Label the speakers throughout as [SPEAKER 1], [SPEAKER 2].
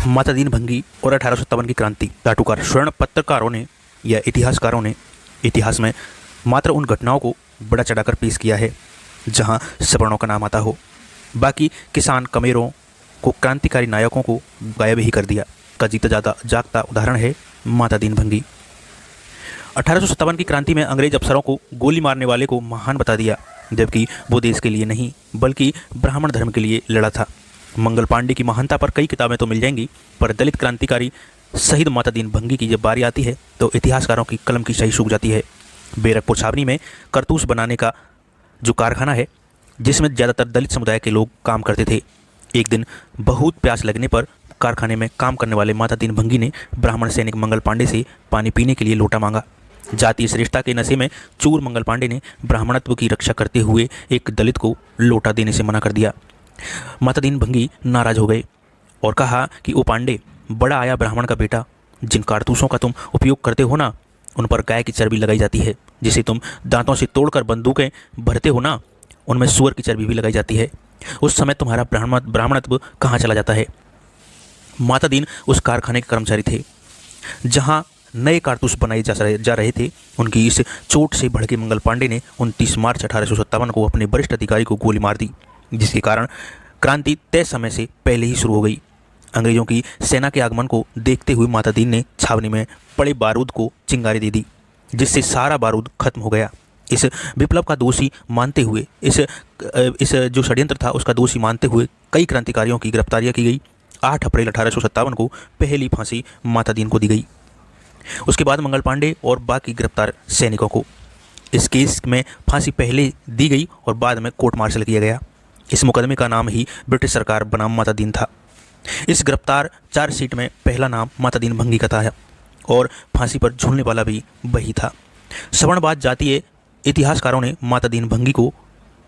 [SPEAKER 1] माता दीन भंगी और 1857 की क्रांति। चाटुकार स्वर्ण पत्रकारों ने या इतिहासकारों ने इतिहास में मात्र उन घटनाओं को बड़ा चढ़ाकर पेश किया है जहां सवर्णों का नाम आता हो। बाकी किसान कमेरों को क्रांतिकारी नायकों को गायब ही कर दिया का जीता जागता उदाहरण है माता दीन भंगी। 1857 की क्रांति में अंग्रेज अफसरों को गोली मारने वाले को महान बता दिया, जबकि वो देश के लिए नहीं बल्कि ब्राह्मण धर्म के लिए लड़ा था। मंगल पांडे की महानता पर कई किताबें तो मिल जाएंगी, पर दलित क्रांतिकारी शहीद माता दीन भंगी की जब बारी आती है तो इतिहासकारों की कलम की शाही सूख जाती है। बैरकपुर छावनी में करतूस बनाने का जो कारखाना है, जिसमें ज़्यादातर दलित समुदाय के लोग काम करते थे, एक दिन बहुत प्यास लगने पर कारखाने में काम करने वाले माता दीन भंगी ने ब्राह्मण सैनिक मंगल पांडे से पानी पीने के लिए लोटा मांगा। जातीय श्रेष्ठता के नशे में चूर मंगल पांडे ने ब्राह्मणत्व की रक्षा करते हुए एक दलित को लोटा देने से मना कर दिया। माता दीन भंगी नाराज हो गए और कहा कि ओ पांडे, बड़ा आया ब्राह्मण का बेटा, जिन कारतूसों का तुम उपयोग करते हो ना, उन पर गाय की चर्बी लगाई जाती है। जिसे तुम दांतों से तोड़कर बंदूकें भरते हो ना, उनमें सुअर की चर्बी भी लगाई जाती है। उस समय तुम्हारा ब्राह्मणत्व कहाँ चला जाता है। माता दीन उस कारखाने के कर्मचारी थे जहां नए कारतूस बनाए जा रहे थे। उनकी इस चोट से भड़के मंगल पांडे ने 29 मार्च 1857 को अपने वरिष्ठ अधिकारी को गोली मार दी, जिसके कारण क्रांति तय समय से पहले ही शुरू हो गई। अंग्रेजों की सेना के आगमन को देखते हुए माता दीन ने छावनी में पड़े बारूद को चिंगारी दे दी, जिससे सारा बारूद खत्म हो गया। इस विप्लव का दोषी मानते हुए इस जो षड्यंत्र था उसका दोषी मानते हुए कई क्रांतिकारियों की गिरफ्तारियां की गई। 8 अप्रैल 1857 को पहली फांसी माता दीन को दी गई। उसके बाद मंगल पांडे और बाकी गिरफ्तार सैनिकों को इस केस में फांसी पहले दी गई और बाद में कोर्ट मार्शल किया गया। इस मुकदमे का नाम ही ब्रिटिश सरकार बनाम माता दीन था। इस गिरफ्तार चार्जशीट में पहला नाम माता दीन भंगी का था और फांसी पर झूलने वाला भी वही था। सवर्णवाद जातीय इतिहासकारों ने माता दीन भंगी को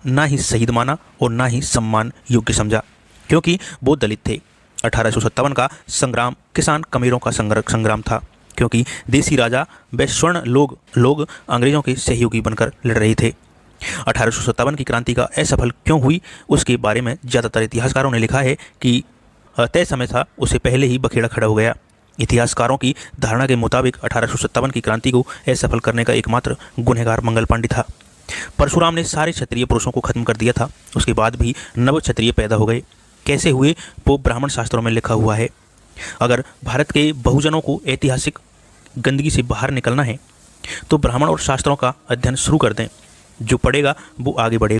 [SPEAKER 1] ना ही शहीद माना और ना ही सम्मान योग्य समझा, क्योंकि वो दलित थे। 1857 का संग्राम किसान कमेरों का संग्राम था, क्योंकि देसी राजा व स्वर्ण लोग अंग्रेजों के सहयोगी बनकर लड़ रहे थे। 1857 की क्रांति का असफल क्यों हुई, उसके बारे में ज़्यादातर इतिहासकारों ने लिखा है कि तय समय था, उससे पहले ही बखेड़ा खड़ा हो गया। इतिहासकारों की धारणा के मुताबिक 1857 की क्रांति को असफल करने का एकमात्र गुनहगार मंगल पांडे था। परशुराम ने सारे क्षत्रिय पुरुषों को खत्म कर दिया था, उसके बाद भी नव क्षत्रिय पैदा हो गए। कैसे हुए वो ब्राह्मण शास्त्रों में लिखा हुआ है। अगर भारत के बहुजनों को ऐतिहासिक गंदगी से बाहर निकलना है तो ब्राह्मण और शास्त्रों का अध्ययन शुरू कर दें। जो पढ़ेगा वो आगे बढ़ेगा।